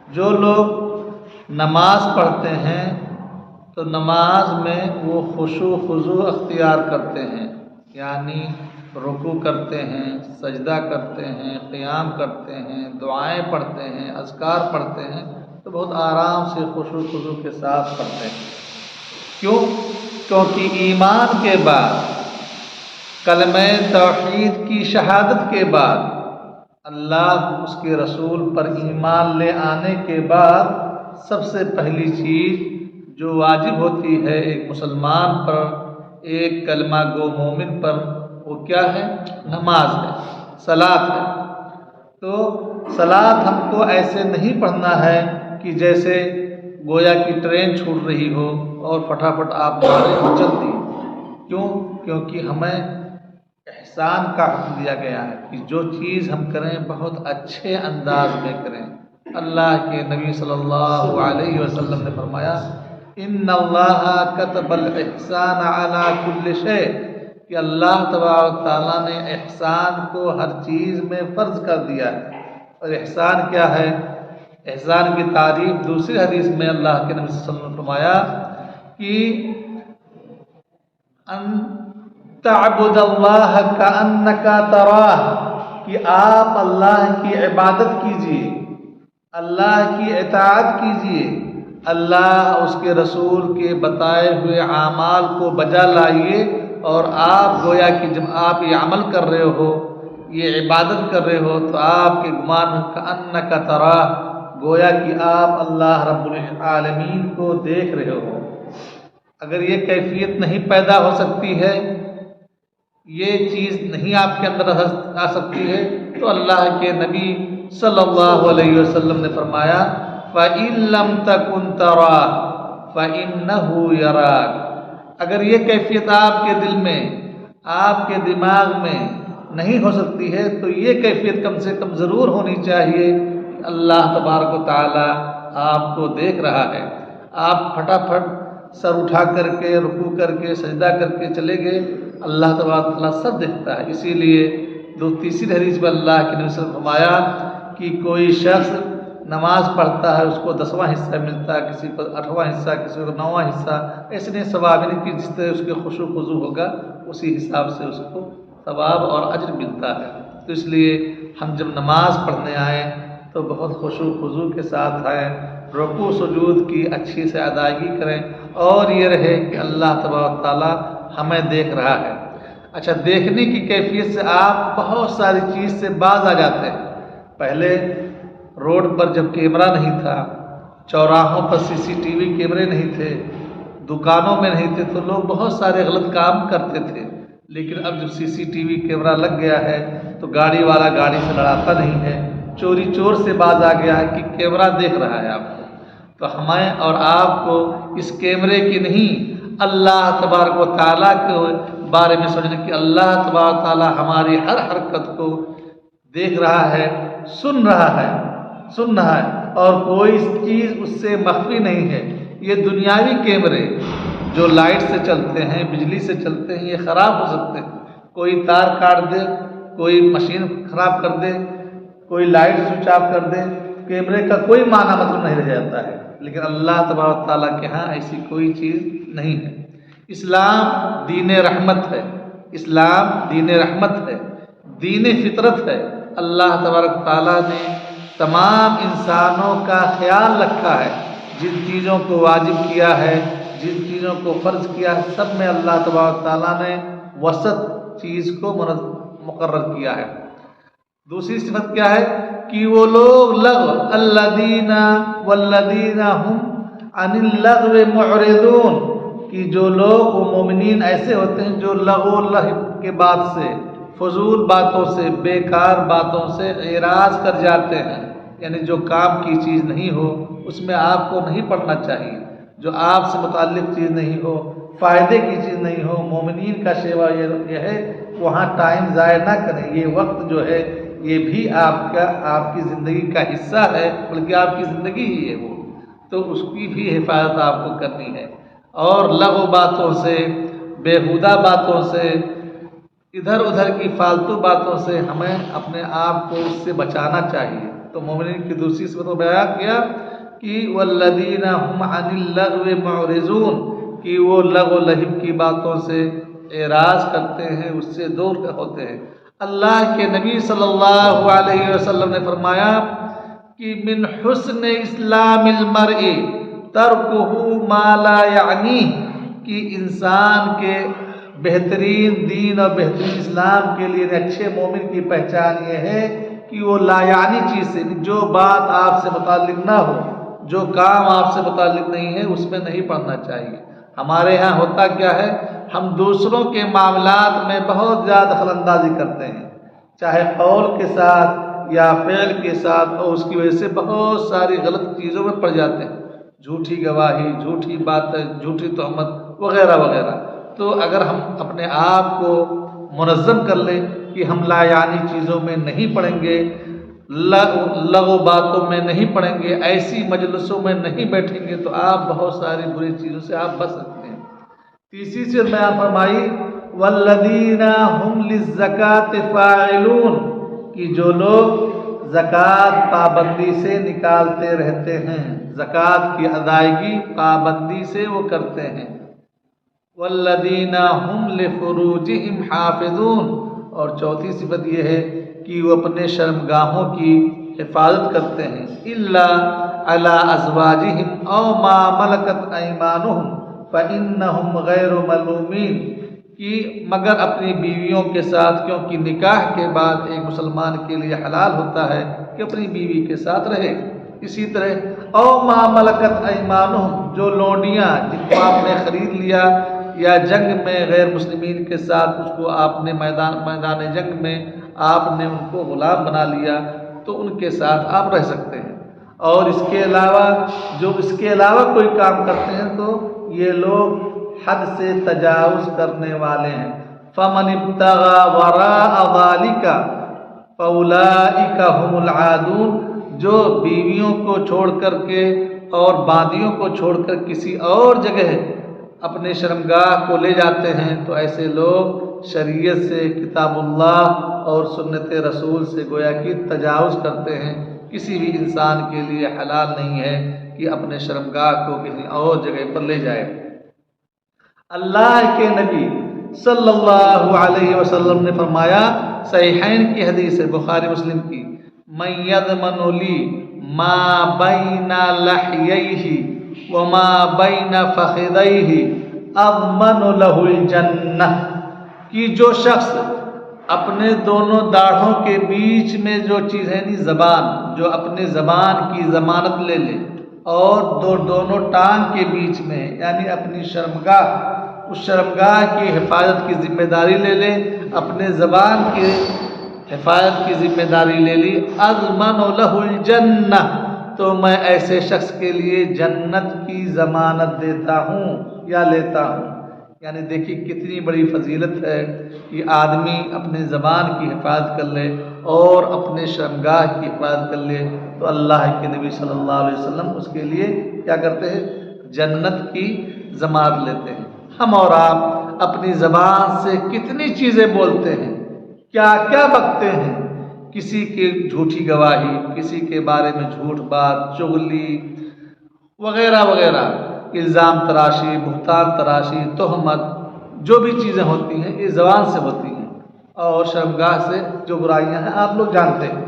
جو لوگ نماز پڑھتے ہیں تو نماز میں وہ خشوع خضوع اختیار کرتے ہیں، یعنی رکوع کرتے ہیں، سجدہ کرتے ہیں، قیام کرتے ہیں، دعائیں پڑھتے ہیں، اذکار پڑھتے ہیں، تو بہت آرام سے خشوع خضوع کے ساتھ پڑھتے ہیں۔ کیوں؟ کیونکہ ایمان کے بعد، کلمہ توحید کی شہادت کے بعد، اللہ اس کے رسول پر ایمان لے آنے کے بعد سب سے پہلی چیز جو واجب ہوتی ہے ایک مسلمان پر، ایک کلمہ گو مومن پر، وہ کیا ہے؟ نماز ہے، صلاۃ ہے۔ تو صلاۃ ہم کو ایسے نہیں پڑھنا ہے کہ جیسے گویا کی ٹرین چھوٹ رہی ہو اور فٹافٹ آپ مارے اور چل دی۔ کیوں؟ کیونکہ ہمیں احسان کا حکم دیا گیا ہے کہ جو چیز ہم کریں بہت اچھے انداز میں کریں۔ اللہ کے نبی صلی اللہ علیہ وسلم نے فرمایا ان اللہ کتب الاحسان علی کل شیء، کہ اللہ تبارک تعالیٰ نے احسان کو ہر چیز میں فرض کر دیا ہے۔ اور احسان کیا ہے؟ احسان کی تعریف دوسری حدیث میں اللہ کے نبی صلی اللہ علیہ وسلم نے فرمایا کہ ان تعبد اللہ کأنک تراہ، کہ آپ اللہ کی عبادت کیجیے، اللہ کی اطاعت کیجیے، اللہ اس کے رسول کے بتائے ہوئے اعمال کو بجا لائیے، اور آپ گویا کہ جب آپ یہ عمل کر رہے ہو، یہ عبادت کر رہے ہو، تو آپ کے گمان ہو کأنک تراہ، گویا کہ آپ اللہ رب العالمین کو دیکھ رہے ہو۔ اگر یہ کیفیت نہیں پیدا ہو سکتی ہے، یہ چیز نہیں آپ کے اندر آ سکتی ہے، تو اللہ کے نبی صلی اللہ علیہ وسلم نے فرمایا فَإِن لَّمْ تَكُن تَرَاهُ فَإِنَّهُ يَرَاكَ۔ اگر یہ کیفیت آپ کے دل میں، آپ کے دماغ میں نہیں ہو سکتی ہے، تو یہ کیفیت کم سے کم ضرور ہونی چاہیے کہ اللہ تبارک و تعالی آپ کو دیکھ رہا ہے۔ آپ پھٹافٹ سر اٹھا کر کے، رکوع کر کے، سجدہ کر کے چلے گئے، اللہ تبارک و تعالیٰ سب دیکھتا ہے۔ اسی لیے تیسری حدیث میں اللہ کے نبی صلی اللہ علیہ وسلم نے فرمایا کہ کوئی شخص نماز پڑھتا ہے اس کو 10واں حصہ ملتا ہے، کسی کو 8واں حصہ، کسی کو 9واں حصہ، ایسے نہیں ثواب، یعنی کہ جس طرح اس کے خشوع خضوع ہوگا اسی حساب سے اس کو ثواب اور اجر ملتا ہے۔ تو اس لیے ہم جب نماز پڑھنے آئیں تو بہت خشوع خضوع کے ساتھ آئیں، رکوع سجود کی اچھی سے ادائیگی کریں، اور یہ رہے کہ اللہ تبارک تعالیٰ ہمیں دیکھ رہا ہے۔ اچھا، دیکھنے کی کیفیت سے آپ بہت ساری چیز سے باز آ جاتے ہیں۔ پہلے روڈ پر جب کیمرہ نہیں تھا، چوراہوں پر CCTV کیمرے نہیں تھے، دکانوں میں نہیں تھے، تو لوگ بہت سارے غلط کام کرتے تھے۔ لیکن اب جب CCTV کیمرہ لگ گیا ہے تو گاڑی والا گاڑی سے لڑاتا نہیں ہے، چوری چور سے باز آ گیا ہے کہ کیمرہ دیکھ رہا ہے آپ کو۔ تو ہمیں اور آپ کو اس کیمرے کی نہیں، اللہ تبارک و تعالیٰ کے بارے میں سوچنے کہ اللہ تبارک و تعالیٰ ہماری ہر حرکت کو دیکھ رہا ہے، سن رہا ہے، اور کوئی چیز اس سے مخفی نہیں ہے۔ یہ دنیاوی کیمرے جو لائٹ سے چلتے ہیں، بجلی سے چلتے ہیں، یہ خراب ہو سکتے ہیں۔ کوئی تار کاٹ دے، کوئی مشین خراب کر دے، کوئی لائٹ سوئچ آف کر دے، کیمرے کا کوئی معنی مطلب نہیں رہ جاتا ہے۔ لیکن اللہ تبارک تعالیٰ کے ہاں ایسی کوئی چیز نہیں ہے۔ اسلام دین رحمت ہے، اسلام دین رحمت ہے، دین فطرت ہے۔ اللہ تبارک تعالیٰ نے تمام انسانوں کا خیال رکھا ہے، جن چیزوں کو واجب کیا ہے، جن چیزوں کو فرض کیا ہے، سب میں اللہ تبارک تعالیٰ نے وسط چیز کو مقرر کیا ہے۔ دوسری صفت کیا ہے کہ وہ لوگ لغو الذین والذین هم عن اللغو معرضون، کہ جو لوگ وہ مومنین ایسے ہوتے ہیں جو لغو لہو کے بات سے، فضول باتوں سے، بیکار باتوں سے اعراض کر جاتے ہیں، یعنی جو کام کی چیز نہیں ہو اس میں آپ کو نہیں پڑھنا چاہیے، جو آپ سے متعلق چیز نہیں ہو، فائدے کی چیز نہیں ہو۔ مومنین کا شیوا یہ ہے وہاں ٹائم ضائع نہ کریں، یہ وقت جو ہے یہ بھی آپ کی زندگی کا حصہ ہے، بلکہ آپ کی زندگی ہی ہے وہ، تو اس کی بھی حفاظت آپ کو کرنی ہے۔ اور لغو باتوں سے، بیہودہ باتوں سے، ادھر ادھر کی فالتو باتوں سے ہمیں اپنے آپ کو اس سے بچانا چاہیے۔ تو مومنین کی دوسری صفت کو بیان کیا کہ والذین هم عن اللغو معرضون، کہ وہ لغو لہب کی باتوں سے اعراض کرتے ہیں، اس سے دور ہوتے ہیں۔ اللہ کے نبی صلی اللہ علیہ وسلم نے فرمایا کہ من حسن اسلام المرء ترکہ ما لا یعنی، کہ انسان کے بہترین دین اور بہترین اسلام کے لیے اچھے مومن کی پہچان یہ ہے کہ وہ لا یعنی چیز سے، جو بات آپ سے متعلق نہ ہو، جو کام آپ سے متعلق نہیں ہے، اس میں نہیں پڑھنا چاہیے۔ ہمارے ہاں ہوتا کیا ہے، ہم دوسروں کے معاملات میں بہت زیادہ دخل اندازی کرتے ہیں، چاہے قول کے ساتھ یا فعل کے ساتھ، اور اس کی وجہ سے بہت ساری غلط چیزوں میں پڑ جاتے ہیں، جھوٹی گواہی، جھوٹی باتیں، جھوٹی تہمت وغیرہ وغیرہ۔ تو اگر ہم اپنے آپ کو منظم کر لیں کہ ہم لا یعنی چیزوں میں نہیں پڑیں گے، لغو باتوں میں نہیں پڑیں گے، ایسی مجلسوں میں نہیں بیٹھیں گے، تو آپ بہت ساری بری چیزوں سے آپ بچ سکتے ہیں۔ تیسری چیز بیان فرمائی والذین هم للزکاة فاعلون، کہ جو لوگ زکوٰۃ پابندی سے نکالتے رہتے ہیں، زکوٰۃ کی ادائیگی پابندی سے وہ کرتے ہیں۔ والذین هم لفروجهم حافظون، اور چوتھی صفت یہ ہے کہ وہ اپنے شرمگاہوں کی حفاظت کرتے ہیں، الا علی ازواجہم او ما ملکت ایمانہم فانہم غیر ملومین، کہ مگر اپنی بیویوں کے ساتھ، کیونکہ نکاح کے بعد ایک مسلمان کے لیے حلال ہوتا ہے کہ اپنی بیوی کے ساتھ رہے۔ اسی طرح او ما ملکت ایمانہم، جو لونڈیاں جن کو آپ نے خرید لیا یا جنگ میں غیر مسلمین کے ساتھ اس کو آپ نے میدان جنگ میں آپ نے ان کو غلام بنا لیا، تو ان کے ساتھ آپ رہ سکتے ہیں۔ اور اس کے علاوہ جو اس کے علاوہ کوئی کام کرتے ہیں تو یہ لوگ حد سے تجاوز کرنے والے ہیں۔ فمن ابتغى وراء ذلك فاولئک هم العادون، جو بیویوں کو چھوڑ کر کے اور باندیوں کو چھوڑ کر کسی اور جگہ اپنے شرمگاہ کو لے جاتے ہیں، تو ایسے لوگ شریعت سے، کتاب اللہ اور سنت رسول سے گویا کہ تجاوز کرتے ہیں۔ کسی بھی انسان کے لیے حلال نہیں ہے کہ اپنے شرمگاہ کو کسی اور جگہ پر لے جائے۔ اللہ کے نبی صلی اللہ علیہ وسلم نے فرمایا، صحیحین کی حدیث ہے، بخاری مسلم کی، من یضمن لی ما بین لحییہ وما بین فخذیہ اضمن لہ الجنہ، کہ جو شخص اپنے دونوں داڑھوں کے بیچ میں جو چیز ہے زبان، جو اپنے زبان کی ضمانت لے لے، اور دونوں ٹانگ کے بیچ میں یعنی اپنی شرمگاہ، اس شرمگاہ کی حفاظت کی ذمہ داری لے لے، اپنے زبان کی حفاظت کی ذمہ داری لے لی، اضمن لہ الجنہ، تو میں ایسے شخص کے لیے جنت کی ضمانت دیتا ہوں یا لیتا ہوں۔ یعنی دیکھیے کتنی بڑی فضیلت ہے کہ آدمی اپنے زبان کی حفاظت کر لے اور اپنے شرمگاہ کی حفاظت کر لے، تو اللہ کے نبی صلی اللہ علیہ وسلم اس کے لیے کیا کرتے ہیں، جنت کی ضمانت لیتے ہیں۔ ہم اور آپ اپنی زبان سے کتنی چیزیں بولتے ہیں، کیا کیا بکتے ہیں، کسی کی جھوٹی گواہی، کسی کے بارے میں جھوٹ بات، چغلی وغیرہ وغیرہ، الزام تراشی، بہتان تراشی، تہمت، جو بھی چیزیں ہوتی ہیں یہ زبان سے ہوتی ہیں، اور شرمگاہ سے جو برائیاں ہیں آپ لوگ جانتے ہیں۔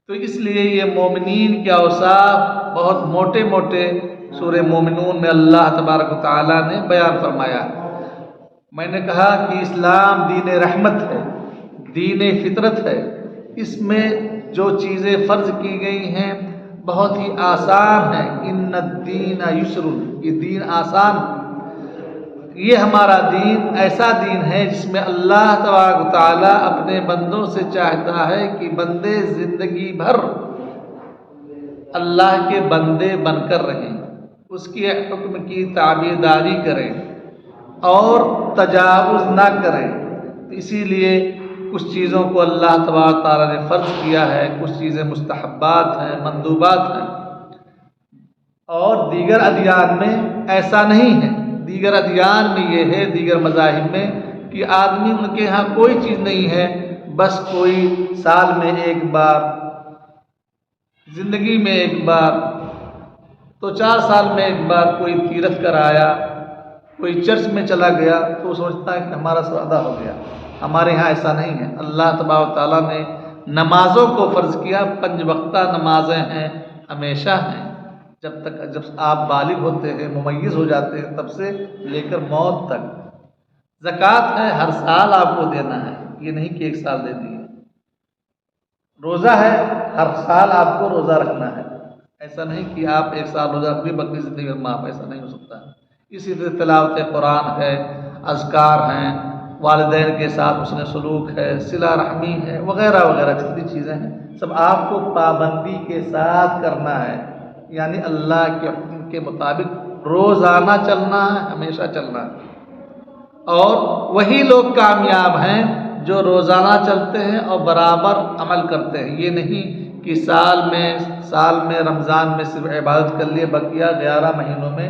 تو اس لیے یہ مومنین کے اوصاف بہت موٹے موٹے سورہ مومنون میں اللہ تبارک و تعالیٰ نے بیان فرمایا۔ میں نے کہا کہ اسلام دین رحمت ہے، دین فطرت ہے، اس میں جو چیزیں فرض کی گئی ہیں بہت ہی آسان ہے۔ ان الدین یسر، یہ دین آسان، یہ ہمارا دین ایسا دین ہے جس میں اللہ تبارک و تعالیٰ اپنے بندوں سے چاہتا ہے کہ بندے زندگی بھر اللہ کے بندے بن کر رہیں، اس کے حکم کی تعبیرداری کریں اور تجاوز نہ کریں۔ اسی لیے کچھ چیزوں کو اللہ تبارک تعالیٰ نے فرض کیا ہے، کچھ چیزیں مستحبات ہیں، مندوبات ہیں، اور دیگر ادیان میں ایسا نہیں ہے۔ دیگر ادیان میں یہ ہے، دیگر مذاہب میں، کہ آدمی ان کے ہاں کوئی چیز نہیں ہے، بس کوئی سال میں ایک بار زندگی میں ایک بار تو 4 سال میں ایک بار کوئی تیرتھ کر آیا، کوئی چرچ میں چلا گیا تو وہ سمجھتا ہے کہ ہمارا سب ادا ہو گیا۔ ہمارے ہاں ایسا نہیں ہے۔ اللہ تبارک و تعالیٰ نے نمازوں کو فرض کیا، 5 وقتہ نمازیں ہیں، ہمیشہ ہیں، جب آپ بالغ ہوتے ہیں، ممیز ہو جاتے ہیں، تب سے لے کر موت تک۔ زکوٰۃ ہے، ہر سال آپ کو دینا ہے، یہ نہیں کہ ایک سال دے دیے۔ روزہ ہے، ہر سال آپ کو روزہ رکھنا ہے، ایسا نہیں کہ آپ ایک سال روزہ رکھ بھی باقی زندگی میں معاف، ایسا نہیں ہو سکتا۔ اسی طرح تلاوت قرآن ہے، اذکار ہیں، والدین کے ساتھ حسن سلوک ہے، صلہ رحمی ہے، وغیرہ وغیرہ جتنی چیزیں ہیں سب آپ کو پابندی کے ساتھ کرنا ہے، یعنی اللہ کے حکم کے مطابق روزانہ چلنا ہے، ہمیشہ چلنا ہے۔ اور وہی لوگ کامیاب ہیں جو روزانہ چلتے ہیں اور برابر عمل کرتے ہیں۔ یہ نہیں کہ سال میں رمضان میں صرف عبادت کر لیے، بقیہ 11 مہینوں میں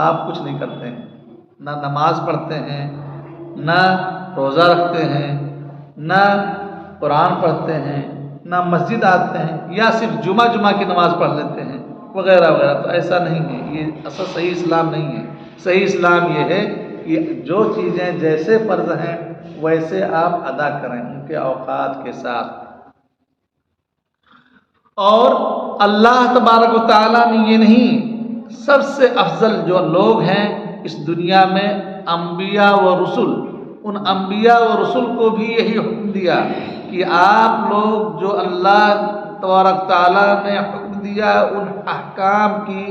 آپ کچھ نہیں کرتے ہیں، نہ نماز پڑھتے ہیں، نہ روزہ رکھتے ہیں، نہ قرآن پڑھتے ہیں، نہ مسجد آتے ہیں، یا صرف جمعہ کی نماز پڑھ لیتے ہیں، وغیرہ وغیرہ۔ تو ایسا نہیں ہے، یہ اصل صحیح اسلام نہیں ہے۔ صحیح اسلام یہ ہے کہ جو چیزیں جیسے فرض ہیں ویسے آپ ادا کریں، ان کے اوقات کے ساتھ۔ اور اللہ تبارک و تعالیٰ نے یہ نہیں، سب سے افضل جو لوگ ہیں اس دنیا میں انبیاء و رسول، ان انبیاء و رسول کو بھی یہی حکم دیا کہ آپ لوگ جو اللہ تبارک تعالیٰ نے حکم دیا ان احکام کی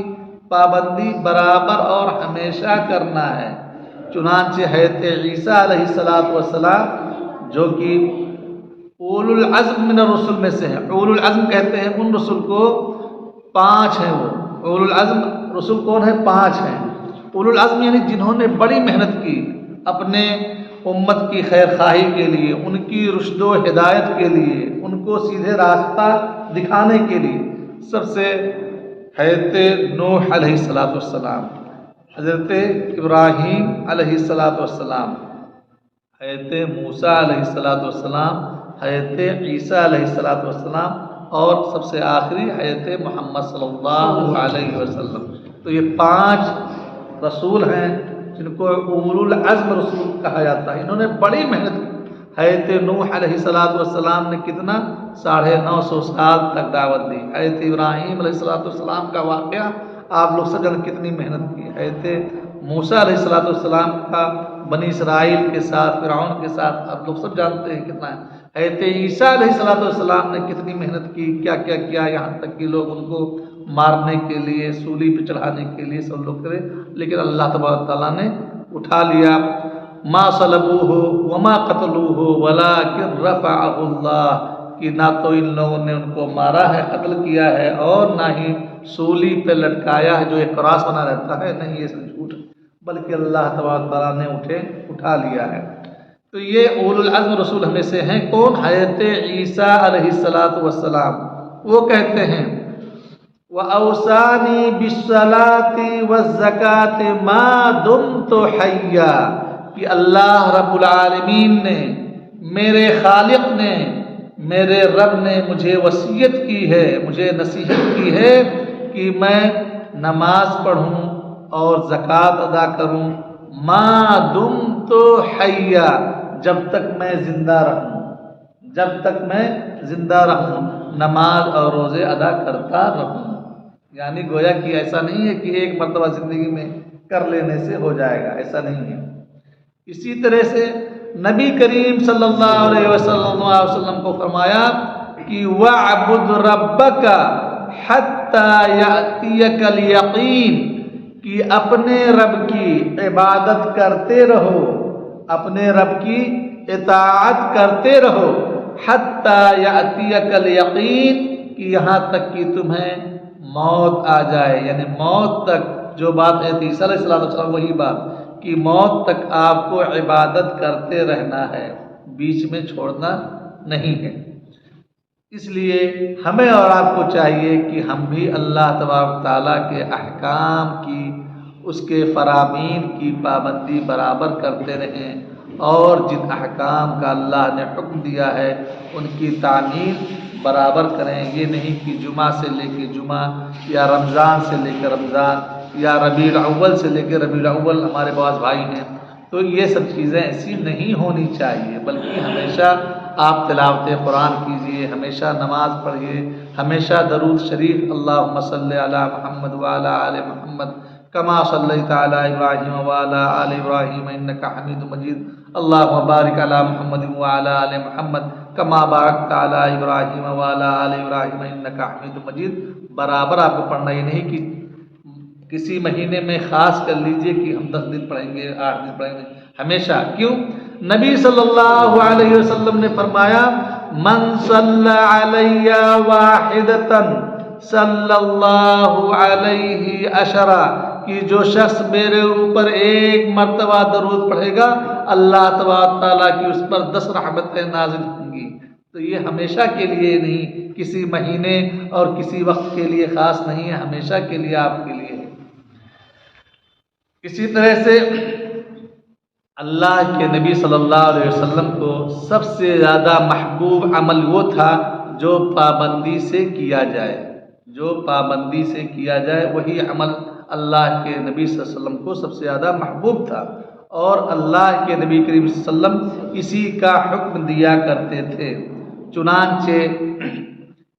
پابندی برابر اور ہمیشہ کرنا ہے۔ چنانچہ حضرت عیسیٰ علیہ السلام جو کہ اولو العزم من الرسل میں سے ہیں، اولو العزم کہتے ہیں ان رسول کو، 5 ہیں وہ۔ اولو العزم رسول کون ہے؟ 5 ہیں۔ اولو العزم یعنی جنہوں نے بڑی محنت کی اپنے امت کی خیر خواہی کے لیے، ان کی رشد و ہدایت کے لیے، ان کو سیدھے راستہ دکھانے کے لیے۔ سب سے حضرت نوح علیہ السلام، حضرت ابراہیم علیہ السلام، حضرت موسیٰ علیہ السلام، حضرت عیسیٰ علیہ السلام، اور سب سے آخری حضرت محمد صلی اللہ علیہ وسلم۔ تو یہ 5 رسول ہیں جن کو اولو العزم رسول کہا جاتا ہے۔ انہوں نے بڑی محنت کی۔ حضرت نوح علیہ السلام نے کتنا 950 سال تک دعوت دی۔ حضرت ابراہیم علیہ السلام کا واقعہ آپ لوگ سب جانتے کتنی محنت کی۔ حضرت موسیٰ علیہ السلام کا بنی اسرائیل کے ساتھ، فرعون کے ساتھ آپ لوگ سب جانتے ہیں کتنا ہے۔ حضرت عیسیٰ علیہ السلام نے کتنی محنت کی، کیا کیا کیا، یہاں تک کہ لوگ ان کو مارنے کے لیے، سولی پہ چڑھانے کے لیے سب لوگ کرے، لیکن اللہ تبارک تعالیٰ نے اٹھا لیا۔ ما صلبوہ وما قتلوہ ولکن رفعہ اللہ، کہ نہ تو ان لوگوں نے ان کو مارا ہے، قتل کیا ہے، اور نہ ہی سولی پہ لٹکایا ہے جو ایک کراس بنا رہتا ہے، نہیں یہ سب جھوٹ، بلکہ اللہ تبارک تعالیٰ نے اٹھا لیا ہے۔ تو یہ اولو العزم رسول ہمیں سے ہیں۔ کون؟ حضرت عیسیٰ علیہ السلام۔ وہ کہتے ہیں وَأَوْصَانِي بِالصَّلَاةِ وَالزَّكَاةِ مَا دُمْتُ حَيًّا، کہ اللہ رب العالمین نے، میرے خالق نے، میرے رب نے مجھے وصیت کی ہے، مجھے نصیحت کی ہے کہ میں نماز پڑھوں اور زکوٰۃ ادا کروں، ما دمت حیا، جب تک میں زندہ رہوں، جب تک میں زندہ رہوں نماز اور روزے ادا کرتا رہوں۔ یعنی گویا کہ ایسا نہیں ہے کہ ایک مرتبہ زندگی میں کر لینے سے ہو جائے گا، ایسا نہیں ہے۔ اسی طرح سے نبی کریم صلی اللہ علیہ وسلم کو فرمایا کہ وَاعْبُدْ رَبَّكَ حَتَّى يَأْتِيَكَ الْيَقِينُ، کہ اپنے رب کی عبادت کرتے رہو، اپنے رب کی اطاعت کرتے رہو، حَتَّى يَأْتِيَكَ الْيَقِينُ، کہ یہاں تک کہ تمہیں موت آ جائے۔ یعنی موت تک، جو بات عیسیٰ علیہ السلام وہی بات کہ موت تک آپ کو عبادت کرتے رہنا ہے، بیچ میں چھوڑنا نہیں ہے۔ اس لیے ہمیں اور آپ کو چاہیے کہ ہم بھی اللہ تبارک تعالیٰ کے احکام کی، اس کے فرامین کی پابندی برابر کرتے رہیں، اور جن احکام کا اللہ نے حکم دیا ہے ان کی تعمیل برابر کریں۔ یہ نہیں کہ جمعہ سے لے کے جمعہ یا رمضان سے لے کے رمضان یا ربیع الاول سے لے کے ربیع الاول ہمارے بعض بھائی ہیں، تو یہ سب چیزیں ایسی نہیں ہونی چاہیے، بلکہ ہمیشہ آپ تلاوت قرآن کیجئے، ہمیشہ نماز پڑھیے، ہمیشہ درود شریف اللہم صلی علی محمد وعلی آل محمد کما صلیت علی ابراہیم وعلی آل ابراہیم انک حمید مجید اللہم بارک علی محمد وعلی آل محمد کما بارکت علی ابراہیم وعلی آل ابراہیم انک حمید مجید برابر آپ کو پڑھنا، یہ نہیں کہ کسی مہینے میں خاص کر لیجئے کہ ہم 10 دن پڑھیں گے 8 دن پڑھیں گے، ہمیشہ۔ کیوں؟ نبی صلی اللہ علیہ وسلم نے فرمایا من صلی علی واحدۃ صلی اللہ علیہ عشرہ، کہ جو شخص میرے اوپر ایک مرتبہ درود پڑھے گا اللہ تبارک تعالیٰ کی اس پر 10 رحمتیں نازل ہوں گی۔ تو یہ ہمیشہ کے لیے نہیں، کسی مہینے اور کسی وقت کے لیے خاص نہیں ہے، ہمیشہ کے لیے آپ کے لیے ہے۔ اسی طرح سے اللہ کے نبی صلی اللہ علیہ وسلم کو سب سے زیادہ محبوب عمل وہ تھا جو پابندی سے کیا جائے، جو پابندی سے کیا جائے وہی عمل اللہ کے نبی صلی اللہ علیہ وسلم کو سب سے زیادہ محبوب تھا، اور اللہ کے نبی کریم صلی اللہ علیہ وسلم اسی کا حکم دیا کرتے تھے۔ چنانچہ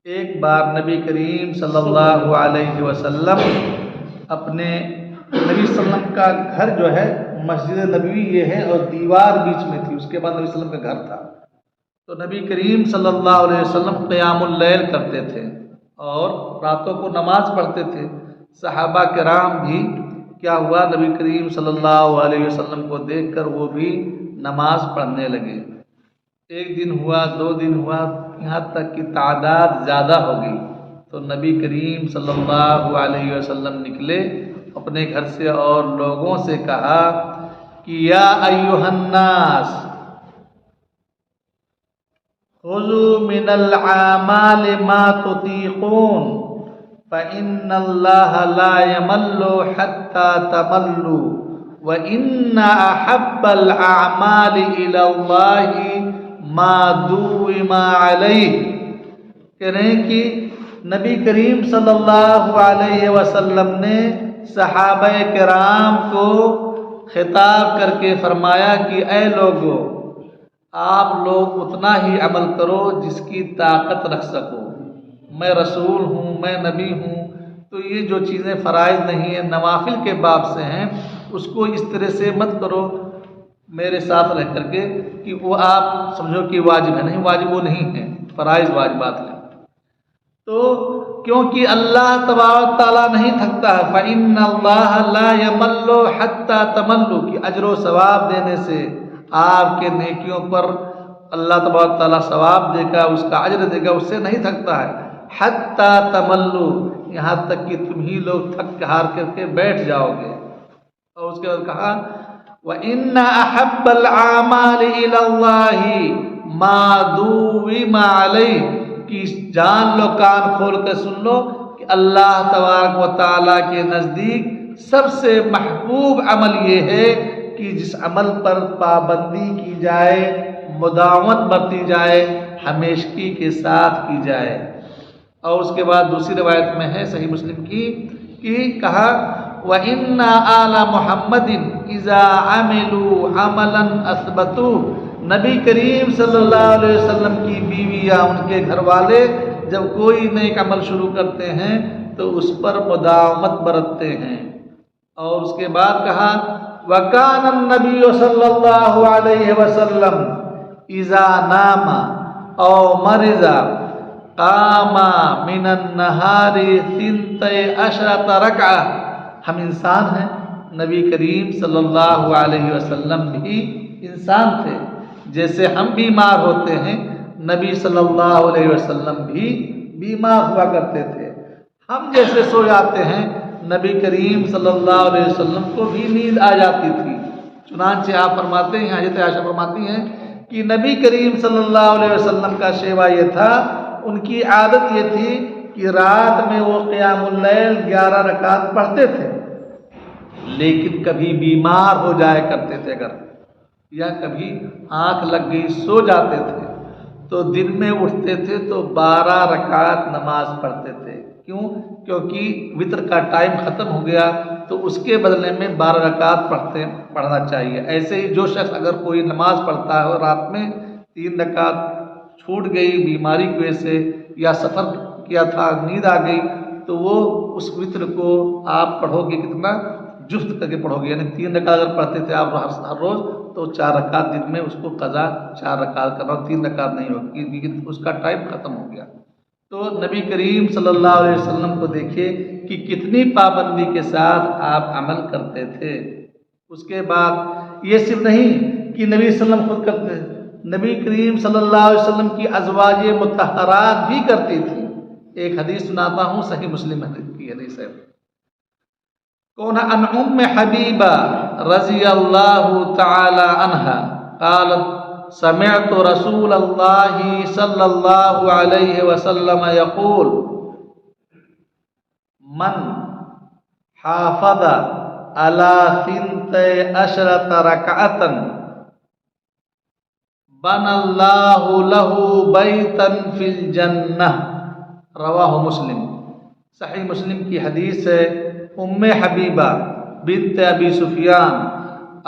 ایک بار نبی کریم صلی اللہ علیہ وسلم اپنے نبی صلی اللہ علیہ وسلم کا گھر جو ہے مسجد نبوی یہ ہے اور دیوار بیچ میں تھی، اس کے بعد نبی صلی اللہ علیہ وسلم کا گھر تھا، تو نبی کریم صلی اللہ علیہ وسلم قیام اللیل کرتے تھے اور راتوں کو نماز پڑھتے تھے۔ صحابہ کرام بھی کیا ہوا، نبی کریم صلی اللہ علیہ وسلم کو دیکھ کر وہ بھی نماز پڑھنے لگے۔ ایک دن ہوا، 2 دن ہوا، یہاں تک کہ تعداد زیادہ ہو گئی، تو نبی کریم صلی اللہ علیہ وسلم نکلے اپنے گھر سے اور لوگوں سے کہا کہ یا ایھا الناس خذوا من الاعمال ما تطیقون فإن اللہ لا یمل حتى تملوا وإن أحب الأعمال إلى الله ما دوم علیہ۔ کہہ رہے ہیں کہ نبی کریم صلی اللہ علیہ وسلم نے صحابہ کرام کو خطاب کر کے فرمایا کہ اے لوگو، آپ لوگ اتنا ہی عمل کرو جس کی طاقت رکھ سکو۔ میں رسول ہوں، میں نبی ہوں، تو یہ جو چیزیں فرائض نہیں ہیں، نوافل کے باب سے ہیں، اس کو اس طرح سے مت کرو میرے ساتھ رہ کر کے کہ وہ آپ سمجھو کہ واجب ہے، نہیں، واجب وہ نہیں ہے، فرائض واجبات ہیں۔ تو کیونکہ اللہ تبارک تعالیٰ نہیں تھکتا ہے، فَإِنَّ اللَّهَ لَا يَمَلُّ حَتَّى تَمَلُّ، کہ اجر و ثواب دینے سے آپ کے نیکیوں پر اللہ تبارک تعالیٰ ثواب دے گا، اس کا اجر دے گا، اس سے نہیں تھکتا ہے۔ حَتَّى تَمَلُّ، یہاں تک کہ تم ہی لوگ تھک ہار کر کے بیٹھ جاؤ گے۔ اور اس کے بعد کہا وَإِنَّ أَحَبَّ الْأَعْمَالِ إِلَى اللَّهِ مَا دُوِّمَ عَلَيْهِ، کہ جان لو، کان کھول کر سن لو کہ اللہ تبارک و تعالیٰ کے نزدیک سب سے محبوب عمل یہ ہے کہ جس عمل پر پابندی کی جائے، مداومت برتی جائے، ہمیشگی کے ساتھ کی جائے۔ اور اس کے بعد دوسری روایت میں ہے صحیح مسلم کی کہ کہا وَإِنَّ آلَ مُحَمَّدٍ إِذَا عَمِلُوا عَمَلًا أَثْبَتُوهُ، نبی کریم صلی اللہ علیہ وسلم کی بیوی یا ان کے گھر والے جب کوئی نیک عمل شروع کرتے ہیں تو اس پر مداومت برتتے ہیں۔ اور اس کے بعد کہا وَكَانَ النَّبِيُّ صلی اللہ علیہ وسلم إِذَا نَامَ أَوْ مَرِضَ قَامَ مِنَ النَّهَارِ 12 رَكْعَةً۔ ہم انسان ہیں، نبی کریم صلی اللہ علیہ وسلم بھی انسان تھے، جیسے ہم بیمار ہوتے ہیں نبی صلی اللہ علیہ وسلم بھی بیمار ہوا کرتے تھے۔ ہم جیسے سو جاتے ہیں نبی کریم صلی اللہ علیہ وسلم کو بھی نیند آ جاتی تھی۔ چنانچہ آپ فرماتے ہیں، حضرت عائشہ فرماتی ہیں کہ نبی کریم صلی اللہ علیہ وسلم کا شیوا یہ تھا، ان کی عادت یہ تھی کہ رات میں وہ قیام اللیل 11 رکعات پڑھتے تھے، لیکن کبھی بیمار ہو جایا کرتے تھے اگر، یا کبھی آنکھ لگ گئی سو جاتے تھے، تو دن میں اٹھتے تھے تو 12 رکعت نماز پڑھتے تھے. کیوں؟ کیونکہ وطر کا ٹائم ختم ہو گیا تو اس کے بدلے میں 12 رکعت پڑھنا چاہیے. ایسے ہی جو شخص اگر کوئی نماز پڑھتا ہے اور رات میں 3 رکعت چھوٹ گئی بیماری کی وجہ سے یا سفر کیا تھا نیند آ گئی تو وہ اس وطر کو آپ پڑھو گے کتنا جفت کر کے پڑھو گے. یعنی 3 رکعت اگر پڑھتے تھے آپ ہر روز تو 4 رکعت دن میں اس کو قضا 4 رکعت کرنا، 3 رکعت نہیں ہوگی کیونکہ اس کا ٹائم ختم ہو گیا. تو نبی کریم صلی اللہ علیہ وسلم کو دیکھیے کہ کتنی پابندی کے ساتھ آپ عمل کرتے تھے. اس کے بعد یہ صرف نہیں کہ نبی صلی اللہ علیہ وسلم خود کرتے تھے، نبی کریم صلی اللہ علیہ وسلم کی ازواج مطہرات بھی کرتی تھی. ایک حدیث سناتا ہوں، صحیح مسلم کی حدیث ہے. کون عن ام حبیبہ رضی اللہ تعالی عنہا قالت سمعت رسول اللہ صلی اللہ علیہ وسلم یقول من حافظ علی 12 رکعۃ بنى اللہ له بیتا فی الجنہ. رواہ مسلم. صحیح مسلم کی حدیث ہے. ام حبیبہ بنت ابی سفیان،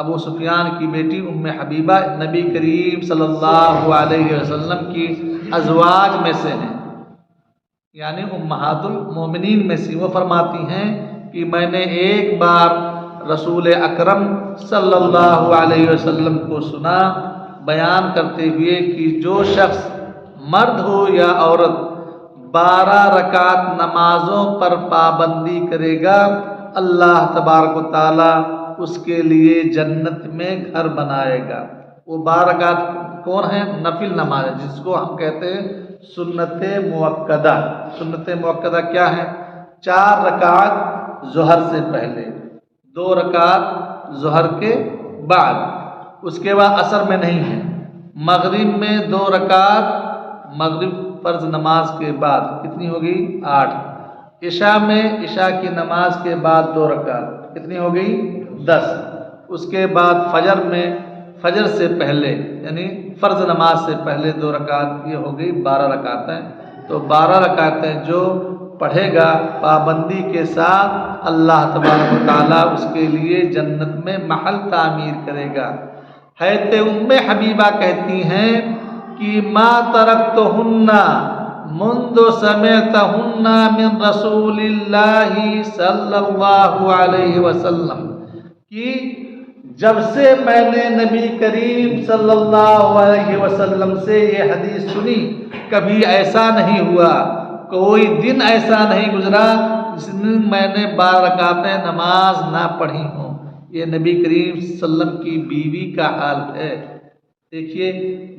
ابو سفیان کی بیٹی ام حبیبہ نبی کریم صلی اللہ علیہ وسلم کی ازواج میں سے ہیں، یعنی امہات المومنین میں سے. وہ فرماتی ہیں کہ میں نے ایک بار رسول اکرم صلی اللہ علیہ وسلم کو سنا بیان کرتے ہوئے کہ جو شخص مرد ہو یا عورت 12 رکعت نمازوں پر پابندی کرے گا اللہ تبارک و تعالی اس کے لیے جنت میں گھر بنائے گا. وہ 12 رکعت کون ہیں؟ نفل نماز ہے جس کو ہم کہتے ہیں سنت مؤکدہ. سنت مؤکدہ کیا ہے؟ 4 رکعت ظہر سے پہلے، 2 رکعت ظہر کے بعد، اس کے بعد عصر میں نہیں ہے، مغرب میں 2 رکعت مغرب فرض نماز کے بعد، کتنی ہوگی؟ 8. عشاء میں عشاء کی نماز کے بعد 2 رکعت، کتنی ہو گئی؟ 10. اس کے بعد فجر میں فجر سے پہلے یعنی فرض نماز سے پہلے 2 رکعت، یہ ہو گئی 12 رکعتیں. تو 12 رکعتیں جو پڑھے گا پابندی کے ساتھ اللہ تبارک و تعالیٰ اس کے لیے جنت میں محل تعمیر کرے گا. حضرت ام حبیبہ کہتی ہیں کہ ما ترکتہن منذ سمعتہن من رسول اللہ صلی اللہ علیہ وسلم، کہ جب سے میں نے نبی کریم صلی اللہ علیہ وسلم سے یہ حدیث سنی کبھی ایسا نہیں ہوا، کوئی دن ایسا نہیں گزرا جس دن میں نے 12 رکعتیں نماز نہ پڑھی ہوں. یہ نبی کریم صلی اللہ علیہ وسلم کی بیوی کا حال ہے. دیکھیے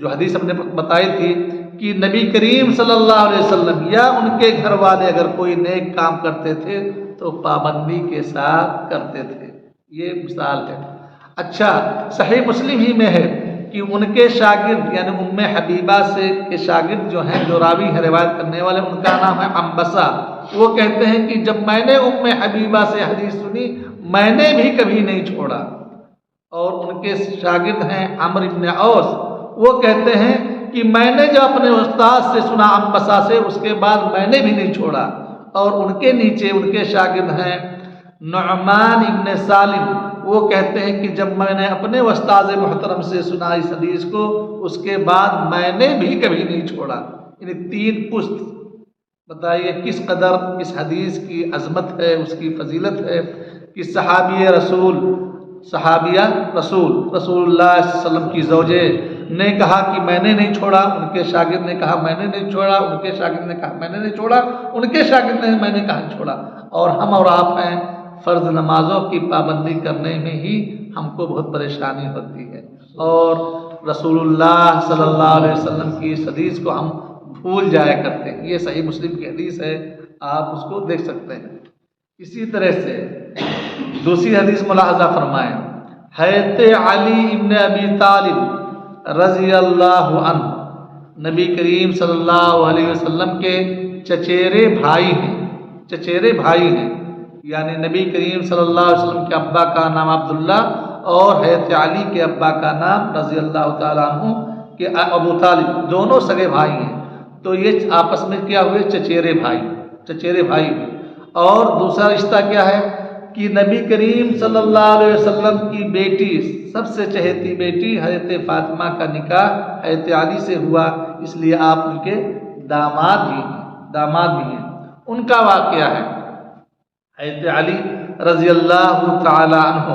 جو حدیث ہم نے بتائی تھی کہ نبی کریم صلی اللہ علیہ وسلم یا ان کے گھر والے اگر کوئی نیک کام کرتے تھے تو پابندی کے ساتھ کرتے تھے. یہ مثال ہے. اچھا، صحیح مسلم ہی میں ہے کہ ان کے شاگرد یعنی ام حبیبہ سے کے شاگرد جو ہیں، جو راوی ہیں روایت کرنے والے، ان کا نام ہے عنبسہ. وہ کہتے ہیں کہ جب میں نے ام حبیبہ سے حدیث سنی میں نے بھی کبھی نہیں چھوڑا. اور ان کے شاگرد ہیں عمرو بن اوس، وہ کہتے ہیں کہ میں نے جو اپنے استاد سے سنا عنبسہ سے اس کے بعد میں نے بھی نہیں چھوڑا. اور ان کے نیچے ان کے شاگرد ہیں نعمان ابن سالم، وہ کہتے ہیں کہ جب میں نے اپنے استاد محترم سے سنا اس حدیث کو اس کے بعد میں نے بھی کبھی نہیں چھوڑا. یعنی 3 پشت. بتائیے کس قدر اس حدیث کی عظمت ہے، اس کی فضیلت ہے کہ صحابیہ رسول اللہ صلی اللہ علیہ وسلم کی زوجے نے کہا کہ میں نے نہیں چھوڑا، ان کے شاگرد نے کہا میں نے نہیں چھوڑا، ان کے شاگرد نے کہا میں نے نہیں چھوڑا، ان کے شاگرد نے میں نے کہا چھوڑا. اور ہم اور آپ ہیں فرض نمازوں کی پابندی کرنے میں ہی ہم کو بہت پریشانی ہوتی ہے، اور رسول اللہ صلی اللہ علیہ وسلم کی اس حدیث کو ہم بھول جایا کرتے ہیں. یہ صحیح مسلم کی حدیث ہے، آپ اس کو دیکھ سکتے ہیں. اسی طرح سے دوسری حدیث ملاحظہ فرمائیں. حضرت علی ابن ابی طالب رضی اللہ عنہ نبی کریم صلی اللہ علیہ وسلم کے چچیرے بھائی ہیں، یعنی نبی کریم صلی اللہ علیہ وسلم کے ابا کا نام عبداللہ اور حضرت علی کے ابا کا نام رضی اللہ تعالیٰ عنہ کہ ابو طالب دونوں سگے بھائی ہیں، تو یہ آپس میں کیا ہوئے؟ چچیرے بھائی ہوئے۔ اور دوسرا رشتہ کیا ہے کہ نبی کریم صلی اللہ علیہ وسلم کی بیٹی، سب سے چہیتی بیٹی حضرت فاطمہ کا نکاح حضرت علی سے ہوا، اس لیے آپ ان کے داماد بھی ہیں۔ ان کا واقعہ ہے حضرت علی رضی اللہ تعالی عنہ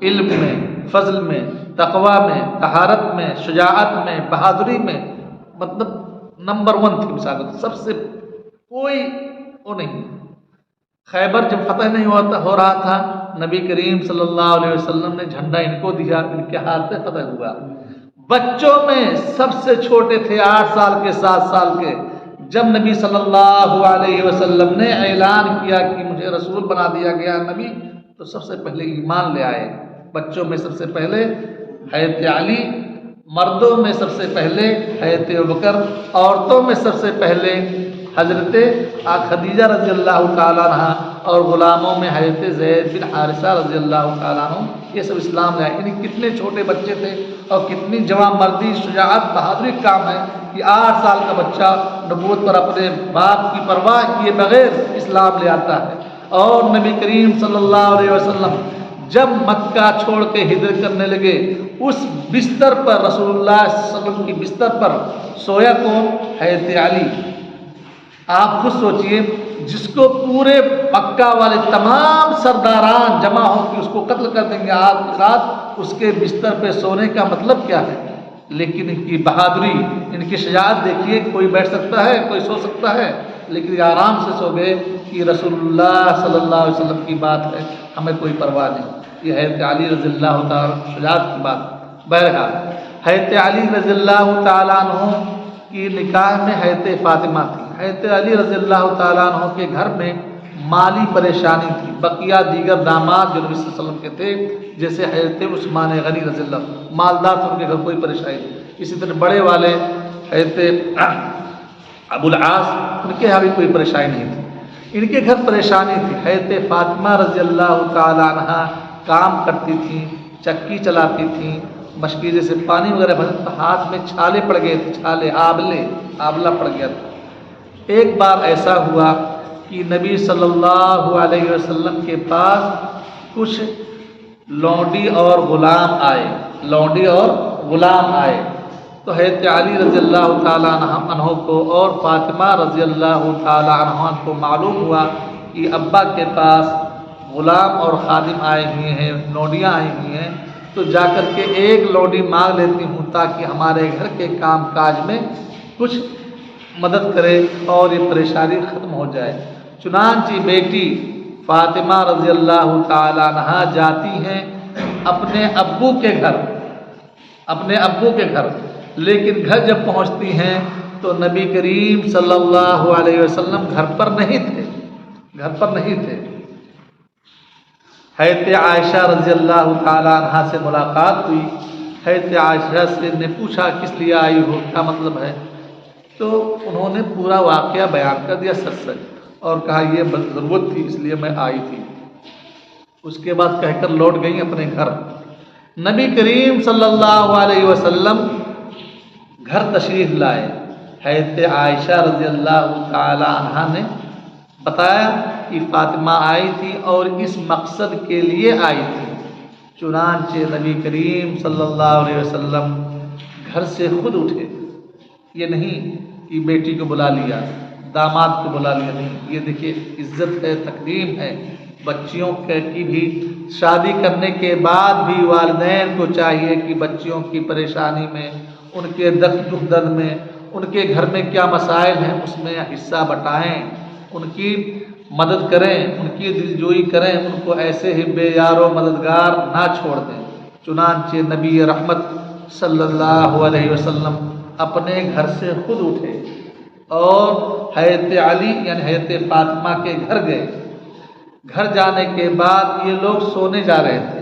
علم میں، فضل میں، تقوی میں، طہارت میں، شجاعت میں، بہادری میں، مطلب نمبر 1 تھی مثال، سب سے کوئی وہ نہیں۔ خیبر جب فتح نہیں ہو رہا تھا، نبی کریم صلی اللہ علیہ وسلم نے جھنڈا ان کو دیا، ان کے ہاتھ میں فتح ہوا۔ بچوں میں سب سے چھوٹے تھے، 8 سال کے 7 سال کے۔ جب نبی صلی اللہ علیہ وسلم نے اعلان کیا کہ مجھے رسول بنا دیا گیا نبی، تو سب سے پہلے ایمان لے آئے۔ بچوں میں سب سے پہلے حضرت علی، مردوں میں سب سے پہلے حضرت ابوبکر، عورتوں میں سب سے پہلے حضرت خدیجہ رضی اللہ تعالیٰ عنہ، اور غلاموں میں حضرت زید بن حارثہ رضی اللہ تعالیٰ عنہ، یہ سب اسلام لائے۔ یعنی کتنے چھوٹے بچے تھے اور کتنی جوان مردی، شجاعت، بہادری کام ہے کہ 8 سال کا بچہ نبوت پر اپنے باپ کی پرواہ کیے بغیر اسلام لے آتا ہے۔ اور نبی کریم صلی اللہ علیہ وسلم جب مکہ چھوڑ کے ہجرت کرنے لگے، اس بستر پر رسول اللہ صلی اللہ علیہ وسلم کی بستر پر سویا کون؟ حضرت علی۔ آپ خود سوچئے، جس کو پورے مکہ والے تمام سرداران جمع ہو کے اس کو قتل کر دیں گے آگ کے ساتھ، اس کے بستر پہ سونے کا مطلب کیا ہے؟ لیکن ان کی بہادری، ان کی شجاعت دیکھیے، کوئی بیٹھ سکتا ہے، کوئی سو سکتا ہے، لیکن یہ آرام سے سو گئے کہ رسول اللہ صلی اللہ علیہ وسلم کی بات ہے، ہمیں کوئی پرواہ نہیں۔ یہ حضرت علی رضی اللہ تعالیٰ شجاعت کی بات۔ بہرحال حضرت علی رضی اللہ تعالیٰ عنہ کی نکاح میں حضرت فاطمہ تھی۔ حضرت علی رضی اللہ تعالیٰ عنہ کے گھر میں مالی پریشانی تھی، بقیہ دیگر داماد جو نبی صلی اللہ علیہ وسلم کے تھے، جیسے حضرت عثمان غنی رضی اللہ، مالدار تھے، ان کے گھر کوئی پریشانی نہیں۔ اسی طرح بڑے والے حضرت ابو العاص، ان کے یہاں بھی کوئی پریشانی نہیں تھی، ان کے گھر پریشانی تھی۔ حضرت فاطمہ رضی اللہ تعالیٰ عنہ کام کرتی تھیں، چکی چلاتی تھیں، مشکی جیسے پانی وغیرہ بھرتے تو ہاتھ میں چھالے پڑ گئے تھے، چھالے، آبلہ پڑ گیا تھا۔ ایک بار ایسا ہوا کہ نبی صلی اللہ علیہ وسلم کے پاس کچھ لونڈی اور غلام آئے، تو حضرت علی رضی اللہ تعالیٰ عنہ کو اور فاطمہ رضی اللہ تعالیٰ عنہ کو معلوم ہوا کہ ابا کے پاس غلام اور خادم آئے ہوئے ہیں، لونڈیاں آئی ہوئی ہیں، تو جا کر کے ایک لونڈی مانگ لیتی ہوں تاکہ ہمارے گھر کے کام کاج میں کچھ مدد کرے اور یہ پریشانی ختم ہو جائے۔ چنانچہ بیٹی فاطمہ رضی اللہ تعالیٰ عنہ جاتی ہیں اپنے ابو کے گھر، لیکن گھر جب پہنچتی ہیں تو نبی کریم صلی اللہ علیہ وسلم گھر پر نہیں تھے۔ حضرت عائشہ رضی اللہ تعالیٰ عنہ سے ملاقات ہوئی۔ حضرت عائشہ سے نے پوچھا کس لیے آئی ہو، کیا مطلب ہے؟ تو انہوں نے پورا واقعہ بیان کر دیا سچ اور کہا یہ ضرورت تھی اس لیے میں آئی تھی۔ اس کے بعد کہہ کر لوٹ گئی اپنے گھر۔ نبی کریم صلی اللہ علیہ وسلم گھر تشریف لائے۔ حضرت عائشہ رضی اللہ تعالی عنہا نے بتایا کہ فاطمہ آئی تھی اور اس مقصد کے لیے آئی تھی۔ چنانچہ نبی کریم صلی اللہ علیہ وسلم گھر سے خود اٹھے، یہ نہیں کہ بیٹی کو بلا لیا، داماد کو بلا لیا، نہیں، یہ دیکھیے عزت ہے، تقدیم ہے۔ بچیوں کی بھی شادی کرنے کے بعد بھی والدین کو چاہیے کہ بچیوں کی پریشانی میں، ان کے دکھ درد میں، ان کے گھر میں کیا مسائل ہیں اس میں حصہ بٹائیں، ان کی مدد کریں، ان کی دلجوئی کریں، ان کو ایسے ہی بے یار و مددگار نہ چھوڑ دیں۔ چنانچہ نبی رحمت صلی اللہ علیہ وسلم اپنے گھر سے خود اٹھے اور حضرت علی یعنی حضرت فاطمہ کے گھر گئے۔ گھر جانے کے بعد یہ لوگ سونے جا رہے تھے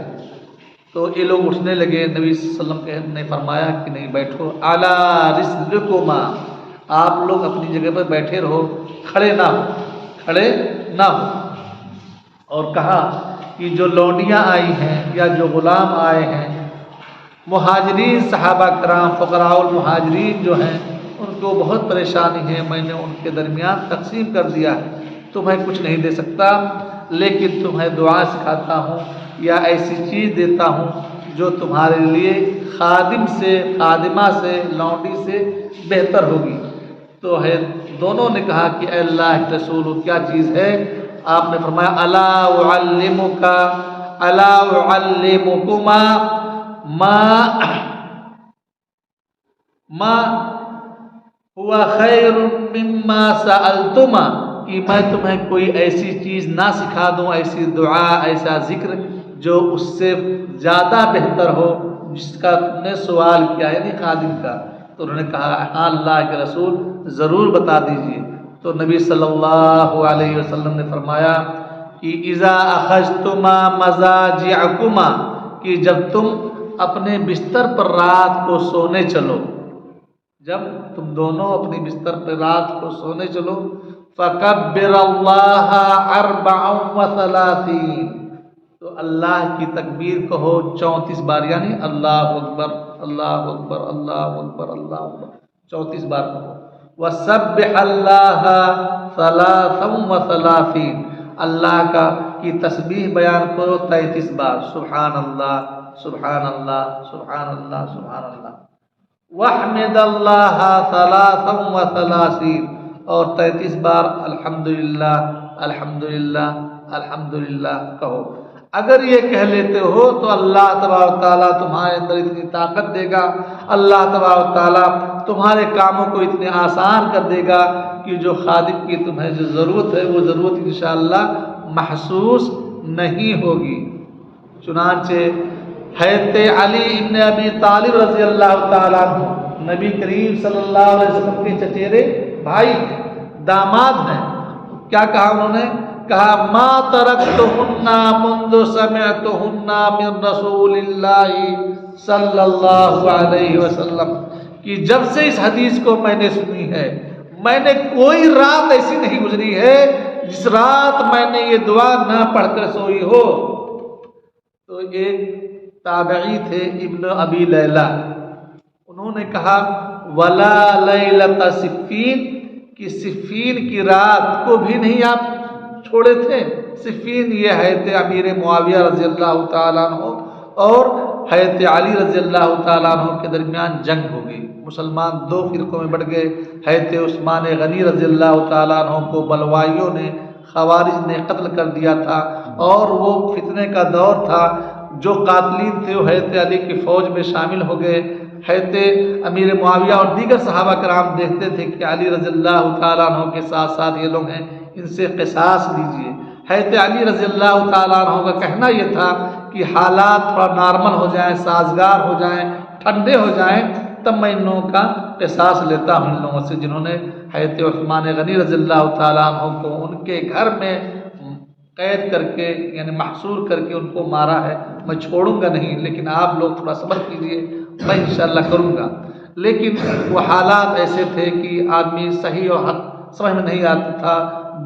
تو یہ لوگ اٹھنے لگے۔ نبی صلی اللہ علیہ وسلم نے فرمایا کہ نہیں بیٹھو، علی رسلکما، آپ لوگ اپنی جگہ پر بیٹھے رہو، کھڑے نہ ہو۔ اور کہا کہ جو لونڈیاں آئی ہیں یا جو غلام آئے ہیں مہاجرین صحابہ کرام فقراء المہاجرین جو ہیں ان کو بہت پریشانی ہے، میں نے ان کے درمیان تقسیم کر دیا ہے، تمہیں کچھ نہیں دے سکتا لیکن تمہیں دعا سکھاتا ہوں یا ایسی چیز دیتا ہوں جو تمہارے لیے خادم سے، خادمہ سے، لونڈی سے بہتر ہوگی۔ تو ہے دونوں نے کہا کہ اے اللہ کے رسول کیا چیز ہے؟ آپ نے فرمایا الا اعلمکما ما ہوا خیر مما سألتما، کہ میں تمہیں کوئی ایسی چیز نہ سکھا دوں، ایسی دعا، ایسا ذکر جو اس سے زیادہ بہتر ہو جس کا تم نے سوال کیا، یعنی خادم کا۔ تو انہوں نے کہا ہاں اللہ کے رسول ضرور بتا دیجیے۔ تو نبی صلی اللہ علیہ وسلم نے فرمایا کہ اذا اخذتما مضاجعکما، کہ جب تم اپنے بستر پر رات کو سونے چلو، جب تم دونوں اپنی بستر پر رات کو سونے چلو، فکبر اللہ 34، تو اللہ کی تکبیر کہو 34 بار، یعنی اللہ اکبر اللہ اکبر اللہ اکبر اللہ اکبر 34 بار کہو۔ وسبح اللہ 33، اللہ کا کی تسبیح بیان کرو 33 بار، سبحان اللہ سبحان اللہ سبحان اللہ سبحان اللہ۔ واحمد اللہ 33، اور 33 بار الحمدللہ الحمدللہ الحمدللہ کہو۔ اگر یہ کہہ لیتے ہو تو اللہ تبارک تعالیٰ تمہارے اندر اتنی طاقت دے گا، اللہ تبارک تعالیٰ تمہارے کاموں کو اتنے آسان کر دے گا کہ جو خادم کی تمہیں جو ضرورت ہے وہ ضرورت انشاءاللہ محسوس نہیں ہوگی۔ چنانچہ حضرت علی ابن ابی طالب رضی اللہ تعالیٰ عنہ نبی کریم صلی اللہ علیہ وسلم کے چچیرے بھائی داماد ہیں، کیا کہا انہوں نے؟ کہا ما ترکتہن منذ سمعتہن من رسول اللہ صلی اللہ علیہ وسلم، کہ جب سے اس حدیث کو میں نے سنی ہے، میں نے کوئی رات ایسی نہیں گزری ہے جس رات میں نے یہ دعا نہ پڑھ کر سوئی ہو۔ تو ایک تابعی تھے ابن ابی لیلہ، انہوں نے کہا ولا لیلۃ صفین، کہ صفین کی رات کو بھی نہیں آپ چھوڑے تھے۔ صفین یہ حضرت امیر معاویہ رضی اللہ تعالیٰ عنہ اور حضرت علی رضی اللہ تعالیٰ عنہ کے درمیان جنگ ہو گئی، مسلمان دو فرقوں میں بٹ گئے۔ حضرت عثمان غنی رضی اللہ تعالیٰ عنہ کو بلوائیوں نے، خوارج نے قتل کر دیا تھا، اور وہ فتنے کا دور تھا۔ جو قاتلین تھے وہ حضرت علی کی فوج میں شامل ہو گئے۔ حضرت امیر معاویہ اور دیگر صحابہ کرام دیکھتے تھے کہ علی رضی اللہ تعالیٰ عنہ کے ساتھ ساتھ یہ لوگ ہیں، ان سے قصاص لیجیے۔ حضرت علی رضی اللہ تعالیٰ عنہ کا کہنا یہ تھا کہ حالات تھوڑا نارمل ہو جائیں، سازگار ہو جائیں، ٹھنڈے ہو جائیں، تب میں ان لوگوں کا قصاص لیتا ہوں، ان لوگوں سے جنہوں نے حضرت عثمان غنی رضی اللہ تعالیٰ عنہ کو ان کے گھر میں قید کر کے، یعنی محصور کر کے ان کو مارا ہے۔ میں چھوڑوں گا نہیں، لیکن آپ لوگ تھوڑا صبر کیجیے، میں انشاءاللہ کروں گا۔ لیکن وہ حالات ایسے تھے کہ آدمی صحیح اور حق سمجھ میں نہیں آتا تھا۔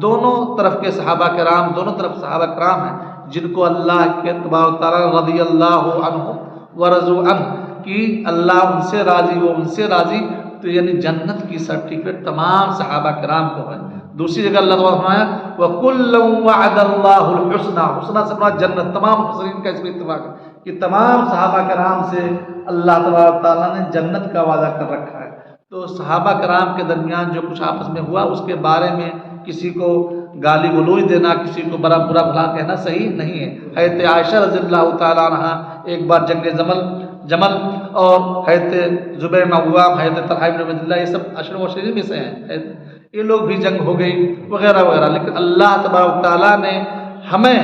دونوں طرف کے صحابہ کرام، دونوں طرف صحابہ کرام ہیں جن کو اللہ کے تبارک تعالیٰ رضی اللہ عنہ ورضوا عنہ، کہ اللہ ان سے راضی، وہ ان سے راضی، تو یعنی جنت کی سرٹیفکیٹ تمام صحابہ کرام کو ہے۔ دوسری جگہ اللہ تعالیٰ نے فرمایا وَكُلًّا وَعَدَ اللَّهُ الْحُسْنَى، حسنہ سے مراد جنت۔ تمام مفسرین کا اس میں اتفاق ہے کہ تمام صحابہ کرام سے اللہ تبارک تعالیٰ نے جنت کا وعدہ کر رکھا ہے۔ تو صحابہ کرام کے درمیان جو کچھ آپس میں ہوا اس کے بارے میں کسی کو گالی گلوچ دینا، کسی کو برا برا بھلا کہنا صحیح نہیں ہے۔ حضرت عائشہ رضی اللہ تعالیٰ عنہ ایک بار جنگ جمل اور حضرت زبیر بن عوام، حضرت طلحہ بن عبید اللہ، یہ سب عشر مبشرین میں سے ہیں، یہ لوگ بھی جنگ ہو گئی وغیرہ وغیرہ۔ لیکن اللہ تبارک تعالیٰ نے ہمیں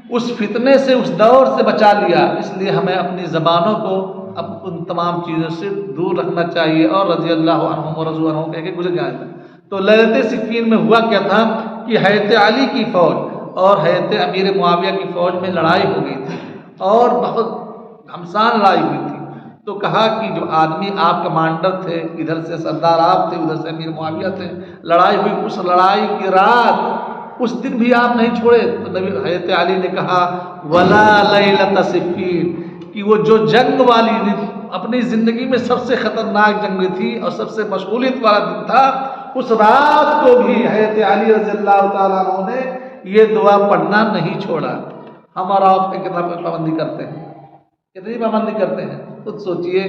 اس فتنے سے، اس دور سے بچا لیا، اس لیے ہمیں اپنی زبانوں کو اب ان تمام چیزوں سے دور رکھنا چاہیے، اور رضی اللہ عنہم ورضوا عنہ کہہ کے گزر جائے تھے۔ تو لیلۃ صفین میں ہوا کیا تھا کہ حضرت علی کی فوج اور حضرت امیر معاویہ کی فوج میں لڑائی ہو گئی تھی، اور بہت گھمسان لڑائی ہوئی تھی۔ تو کہا کہ جو آدمی آپ کمانڈر تھے، ادھر سے سردار آپ تھے، ادھر سے امیر معاویہ تھے، لڑائی ہوئی، اس لڑائی کی رات، اس دن بھی آپ نہیں چھوڑے۔ تو نبی حضرت علی نے کہا ولا لیلۃ صفین، کہ وہ جو جنگ والی اپنی زندگی میں سب سے خطرناک جنگ تھی اور سب سے مشغولیت والا دن تھا، اس رات کو بھی حضرت علی رضی اللہ تعالیٰ عنہ نے یہ دعا پڑھنا نہیں چھوڑا۔ ہم اور آپ کتنا پابندی کرتے ہیں، کتنی پابندی کرتے ہیں؟ خود سوچئے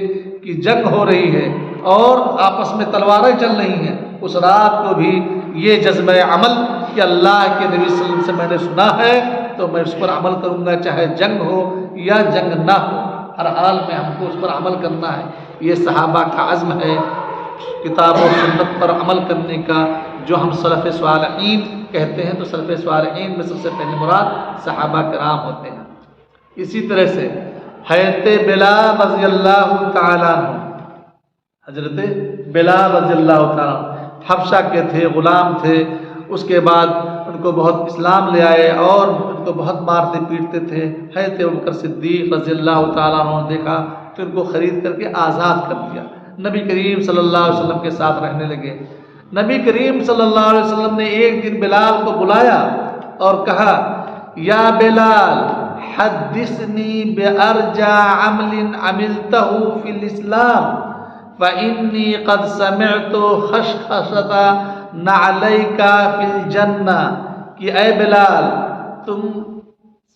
کہ جنگ ہو رہی ہے اور آپس میں تلواریں چل رہی ہیں، اس رات کو بھی یہ جذبہ عمل کہ اللہ کے نبی صلی اللہ علیہ وسلم سے میں نے سنا ہے تو میں اس پر عمل کروں گا، چاہے جنگ ہو یا جنگ نہ ہو، ہر حال میں ہم کو اس پر عمل کرنا ہے۔ یہ صحابہ کا عزم ہے کتاب و سنت پر عمل کرنے کا، جو ہم سلف صالحین کہتے ہیں، تو سلف صالحین میں سب سے پہلے مراد صحابہ کرام ہوتے ہیں۔ اسی طرح سے حضرت بلال رضی اللہ تعالیٰ عنہ، حضرت بلال رضی اللہ تعالیٰ عنہ حبشہ کے تھے، غلام تھے، اس کے بعد ان کو بہت اسلام لے آئے اور ان کو بہت مارتے پیٹتے تھے۔ حضرت ابوبکر صدیق رضی اللہ تعالیٰ عنہ نے دیکھا، پھر ان کو خرید کر کے آزاد کر دیا، نبی کریم صلی اللہ علیہ وسلم کے ساتھ رہنے لگے۔ نبی کریم صلی اللہ علیہ وسلم نے ایک دن بلال کو بلایا اور کہا، یا بلال حدثنی بأرجى عمل عملته في الاسلام فإني قد سمعت خشخشة نعلیک فی الجنہ، کہ اے بلال تم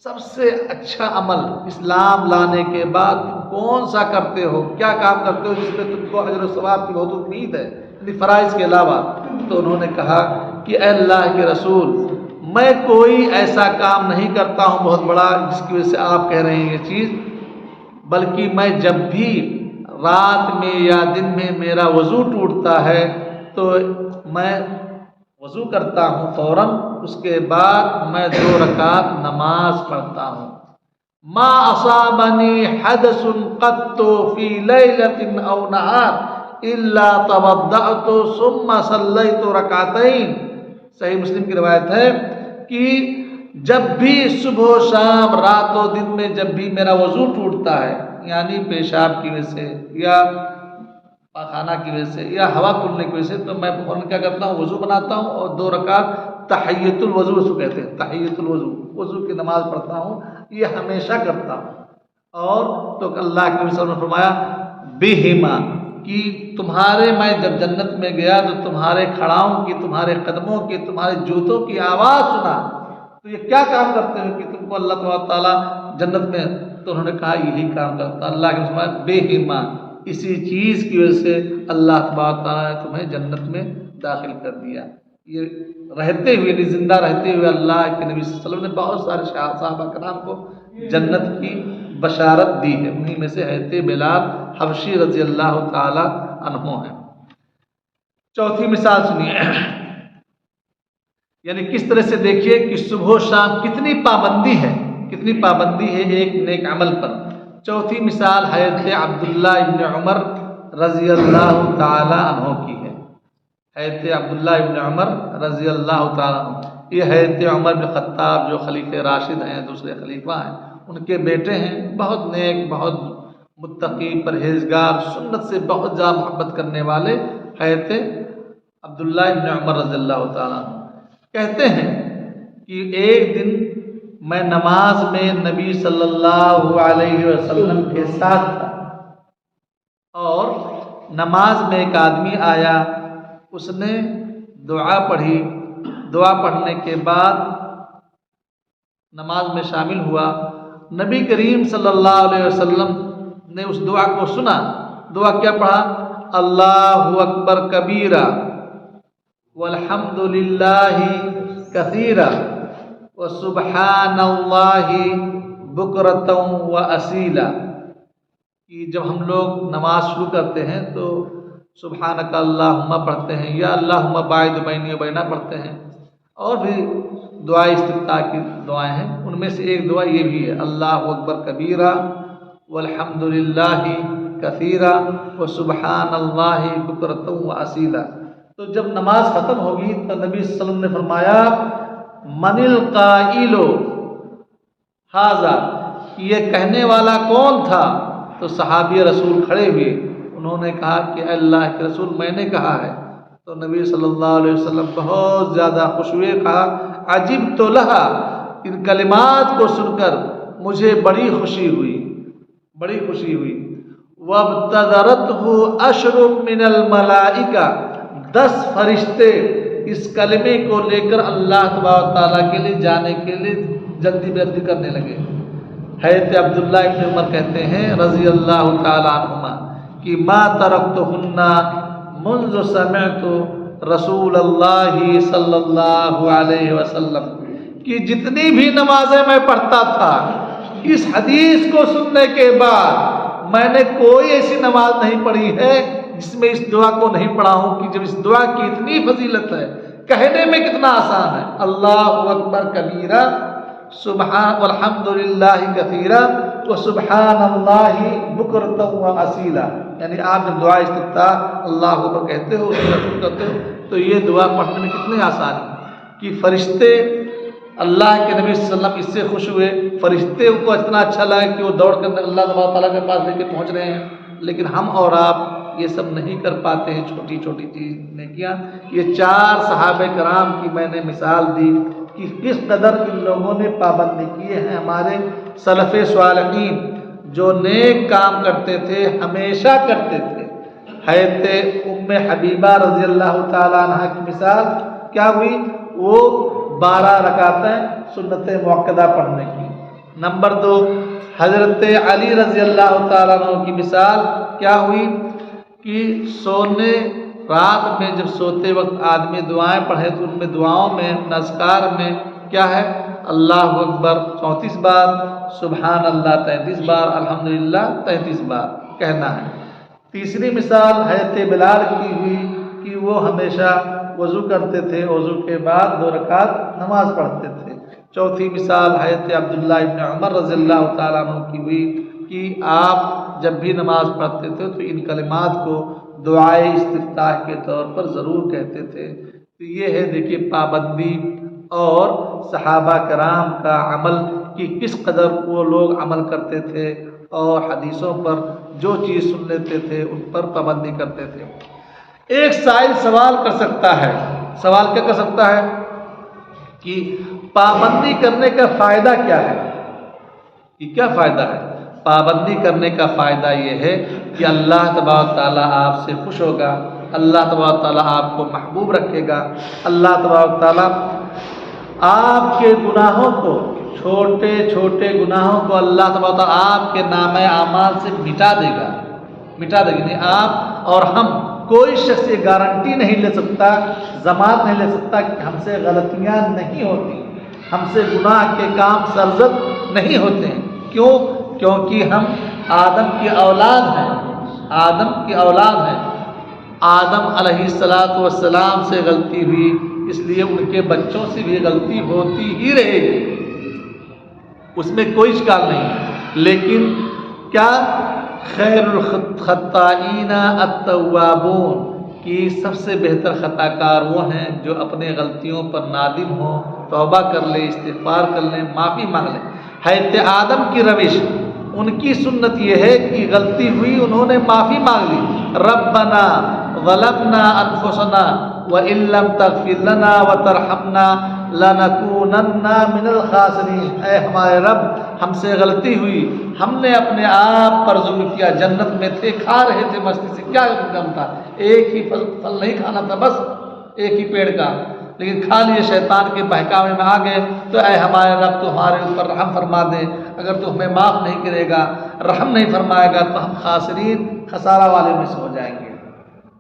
سب سے اچھا عمل اسلام لانے کے بعد تم کون سا کرتے ہو، کیا کام کرتے ہو جس میں تم کو اجر و ثواب کی بہت امید ہے، یعنی فرائض کے علاوہ؟ تو انہوں نے کہا کہ اے اللہ کے رسول، میں کوئی ایسا کام نہیں کرتا ہوں بہت بڑا جس کی وجہ سے آپ کہہ رہے ہیں یہ چیز، بلکہ میں جب بھی رات میں یا دن میں میرا وضو ٹوٹتا ہے تو میں وضو کرتا ہوں فوراً، اس کے بعد میں 2 رکعت نماز پڑھتا ہوں۔ ما اصابنی حدث قط فی لیلۃ او نہار الا توضأت ثم صلیت رکعتین۔ صحیح مسلم کی روایت ہے کہ جب بھی صبح و شام، رات و دن میں جب بھی میرا وضو ٹوٹتا ہے، یعنی پیشاب کی وجہ سے یا پاخانہ کی وجہ سے یا ہوا کھلنے کی وجہ سے، تو میں فوراً کیا کرتا ہوں، وضو بناتا ہوں اور 2 رکعت تحیۃ الوضو اس کو کہتے ہیں، تحیۃ الوضو، وضو کی نماز پڑھتا ہوں، یہ ہمیشہ کرتا ہوں۔ اور تو اللہ کے رسول نے فرمایا بہما، کہ تمہارے میں جب جنت میں گیا تو تمہارے کھڑاؤں کی، تمہارے قدموں کی، تمہارے جوتوں کی آواز سنا، تو یہ کیا کام کرتے ہو کہ تم کو اللہ تبارک تعالیٰ جنت میں؟ تو انہوں نے کہا یہی کام کرتا اللہ کے رسول، بہما، اسی چیز کی وجہ سے اللہ تبارک تعالیٰ نے تمہیں جنت میں داخل کر دیا۔ یہ رہتے ہوئے، یعنی زندہ رہتے ہوئے اللہ کے نبی صلی اللہ علیہ وسلم نے بہت سارے صحابہ کرام کو جنت کی بشارت دی ہے، انہی میں سے حضرت بلال حبشی رضی اللہ تعالی عنہ ہیں۔ چوتھی مثال سنیے، یعنی کس طرح سے دیکھیے کہ صبح و شام کتنی پابندی ہے، کتنی پابندی ہے ایک نیک عمل پر۔ چوتھی مثال حضرت عبداللہ ابن عمر رضی اللہ تعالی عنہ کی ہے۔ حضرت عبداللہ ابن عمر رضی اللہ تعالی عنہ، یہ حضرت عمر بن خطاب جو خلیفہ راشد ہیں، دوسرے خلیفہ ہیں، ان کے بیٹے ہیں، بہت نیک، بہت متقی، پرہیزگار، سنت سے بہت زیادہ محبت کرنے والے حضرت عبداللہ ابن عمر رضی اللہ تعالیٰ عنہ کہتے ہیں کہ ایک دن میں نماز میں نبی صلی اللہ علیہ وسلم کے ساتھ تھا، اور نماز میں ایک آدمی آیا، اس نے دعا پڑھی، دعا پڑھنے کے بعد نماز میں شامل ہوا۔ نبی کریم صلی اللہ علیہ وسلم نے اس دعا کو سنا۔ دعا کیا پڑھا؟ اللہ اکبر کبیرہ والحمد للہ کثیرہ وسبحان اللہ بکرۃ واصیلا، کہ جب ہم لوگ نماز شروع کرتے ہیں تو سبحانک اللہم پڑھتے ہیں، یا اللہم باعد بینی و بینہ پڑھتے ہیں، اور بھی دعائیں استفتاح کی دعائیں ہیں، ان میں سے ایک دعا یہ بھی ہے، اللہ اکبر کبیرہ والحمد للہ کثیرہ وسبحان اللہ بکرۃ واصیلا۔ تو جب نماز ختم ہوگی تو نبی صلی اللہ علیہ وسلم نے فرمایا من القائل ھذا، یہ کہنے والا کون تھا؟ تو صحابی رسول کھڑے ہوئے، انہوں نے کہا کہ اللہ کے رسول میں نے کہا ہے۔ تو نبی صلی اللہ علیہ وسلم بہت زیادہ خوش ہوئے، کہا عجبت لہا، ان کلمات کو سن کر مجھے بڑی خوشی ہوئی، بڑی خوشی ہوئی. وَابْتَدَرَتْهُ عَشْرٌ مِّنَ الْمَلَائِكَةِ 10 فرشتے اس کلمے کو لے کر اللہ تبارک و تعالیٰ کے لیے جانے کے لیے جلدی کرنے لگے. حضرت عبداللہ ابن عمر کہتے ہیں رضی اللہ تعالیٰ عنہما کہ ما ترکتہن منذ سمعت رسول اللہ صلی اللہ علیہ وسلم، کہ جتنی بھی نمازیں میں پڑھتا تھا اس حدیث کو سننے کے بعد میں نے کوئی ایسی نماز نہیں پڑھی ہے جس میں اس دعا کو نہیں پڑھا ہوں، کہ جب اس دعا کی اتنی فضیلت ہے، کہنے میں کتنا آسان ہے، اللہ اکبر کبیرہ سبحان والحمد للہ کثیرہ وسبحان اللہ بکرۃ واصیلا. یعنی آپ جب دعا استفتاح اللہ اکبر کہتے ہو، کرتے ہو، تو یہ دعا پڑھنے میں کتنے آسان ہے کہ فرشتے اللہ کے نبی صلی اللہ علیہ وسلم اس سے خوش ہوئے. فرشتے کو اتنا اچھا لگا کہ وہ دوڑ کر اللہ تعالیٰ کے پاس لے کے پہنچ رہے ہیں. لیکن ہم اور آپ یہ سب نہیں کر پاتے ہیں. چھوٹی چھوٹی چیز نیکیاں. یہ 4 صحابہ کرام کی میں نے مثال دی کہ کس قدر ان لوگوں نے پابندی کیے ہیں. ہمارے سلف صالحین جو نیک کام کرتے تھے ہمیشہ کرتے تھے. حضرت ام حبیبہ رضی اللہ تعالیٰ عنہ کی مثال کیا ہوئی؟ وہ 12 رکعتیں سنت مؤکدہ پڑھنے کی. نمبر 2 حضرت علی رضی اللہ تعالیٰ عنہ کی مثال کیا ہوئی کہ سونے رات میں جب سوتے وقت آدمی دعائیں پڑھے تو ان میں دعاؤں میں اذکار میں کیا ہے؟ اللہ اکبر 34 بار، سبحان اللہ 33 بار، الحمدللہ 33 بار کہنا ہے. تیسری مثال حضرت بلال کی ہوئی کہ وہ ہمیشہ وضو کرتے تھے، وضو کے بعد 2 رکعت نماز پڑھتے تھے. چوتھی مثال حضرت عبداللہ ابن عمر رضی اللہ تعالیٰ عنہ کی ہوئی کہ آپ جب بھی نماز پڑھتے تھے تو ان کلمات کو دعائے استفتاح کے طور پر ضرور کہتے تھے. تو یہ ہے دیکھیے پابندی اور صحابہ کرام کا عمل کہ کس قدر وہ لوگ عمل کرتے تھے اور حدیثوں پر جو چیز سن لیتے تھے ان پر پابندی کرتے تھے. ایک سائل سوال کر سکتا ہے، سوال کیا کر سکتا ہے کہ پابندی کرنے کا فائدہ کیا ہے؟ کہ کیا فائدہ ہے؟ پابندی کرنے کا فائدہ یہ ہے کہ اللہ تبارک تعالیٰ آپ سے خوش ہوگا، اللہ تبارک تعالیٰ آپ کو محبوب رکھے گا، اللہ تبارک تعالیٰ آپ کے گناہوں کو، چھوٹے چھوٹے گناہوں کو اللہ تبارک تعالیٰ آپ کے نامہ اعمال سے مٹا دے گا. نہیں آپ اور ہم کوئی شخص یہ گارنٹی نہیں لے سکتا، ضمانت نہیں لے سکتا کہ ہم سے غلطیاں نہیں ہوتی، ہم سے گناہ کے کام سرزد نہیں ہوتے ہیں. کیوں؟ کیونکہ ہم آدم کی اولاد ہیں. آدم کی اولاد ہیں. آدم علیہ السلام سے غلطی ہوئی، اس لیے ان کے بچوں سے بھی غلطی ہوتی ہی رہے گی، اس میں کوئی اشکال نہیں. لیکن کیا خیر الخطائین التوابون کی سب سے بہتر خطا کار وہ ہیں جو اپنے غلطیوں پر نادم ہوں، توبہ کر لیں، استغفار کر لیں، معافی مانگ لیں. حضرت آدم کی روش، ان کی سنت یہ ہے کہ غلطی ہوئی انہوں نے معافی مانگ لی. ربنا ظلمنا انفسنا وان لم تغفر لنا وترحمنا لنکونن من الخاسرین. اے ہمارے رب ہم سے غلطی ہوئی، ہم نے اپنے آپ پر ظلم کیا. جنت میں تھے، کھا رہے تھے مستی سے، کیا کام تھا؟ ایک ہی پھل نہیں کھانا تھا، بس ایک ہی پیڑ کا، لیکن کھا لیے، شیطان کے بہکاوے میں آ گئے. تو اے ہمارے رب تو ہمارے اوپر رحم فرما دے، اگر تو ہمیں معاف نہیں کرے گا، رحم نہیں فرمائے گا تو ہم خاسرین، خسارہ والے میں سے ہو جائیں گے.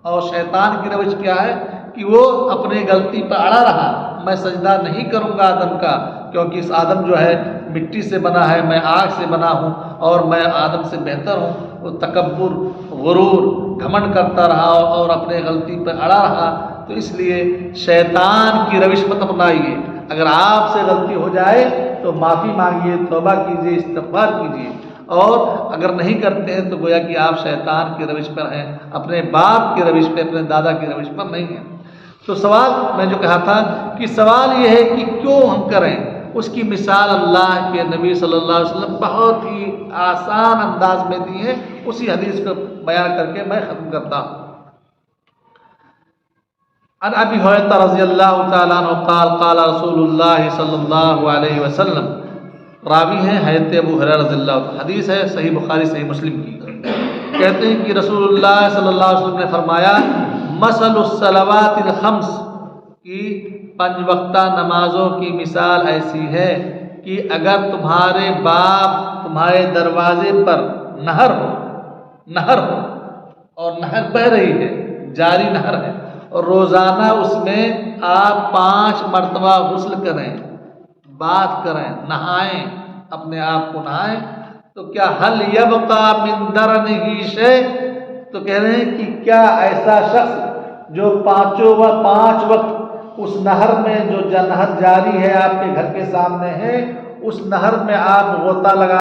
اور شیطان کی روش کیا ہے کہ وہ اپنی غلطی پر اڑا رہا. میں سجدہ نہیں کروں گا آدم کا، کیونکہ اس آدم جو ہے مٹی سے بنا ہے، میں آگ سے بنا ہوں اور میں آدم سے بہتر ہوں. وہ تکبر، غرور، گھمنڈ کرتا رہا اور اپنے غلطی پر اڑا رہا. تو اس لیے شیطان کی روش مت اپنائیے. اگر آپ سے غلطی ہو جائے تو معافی مانگیے، توبہ کیجیے، استغفار کیجیے. اور اگر نہیں کرتے ہیں تو گویا کہ آپ شیطان کی روش پر ہیں، اپنے باپ کی روش پہ، اپنے دادا کی روش پر نہیں ہیں. تو سوال میں جو کہا تھا کہ سوال یہ ہے کہ کیوں ہم کریں، اس کی مثال اللہ کے نبی صلی اللہ علیہ وسلم بہت ہی آسان انداز میں دی ہے. اسی حدیث کو بیان کر کے میں ختم کرتا ہوں. عن ابی ہریرہ رضی اللہ تعالیٰ عنہ قال قال رسول اللہ صلی اللہ علیہ وسلم راوی ہیں حضرت ابو ہریرہ رضی اللہ عنہ، حدیث ہے صحیح بخاری صحیح مسلم کی، کہتے ہیں کہ رسول اللہ صلی اللہ علیہ وسلم نے فرمایا مثل الصلوات الخمس کی 5 وقتہ نمازوں کی مثال ایسی ہے کہ اگر تمہارے باپ تمہارے دروازے پر نہر ہو اور نہر بہہ رہی ہے، جاری نہر ہے، اور روزانہ اس میں آپ 5 مرتبہ غسل کریں، بات کریں، نہائیں، اپنے آپ کو نہائیں، تو کیا حل یبقى من درنہ شیء، تو کہہ رہے ہیں کہ کیا ایسا شخص جو 5 وقت اس نہر میں جو نہر جاری ہے آپ کے گھر کے سامنے ہے، اس نہر میں آپ غوطہ لگا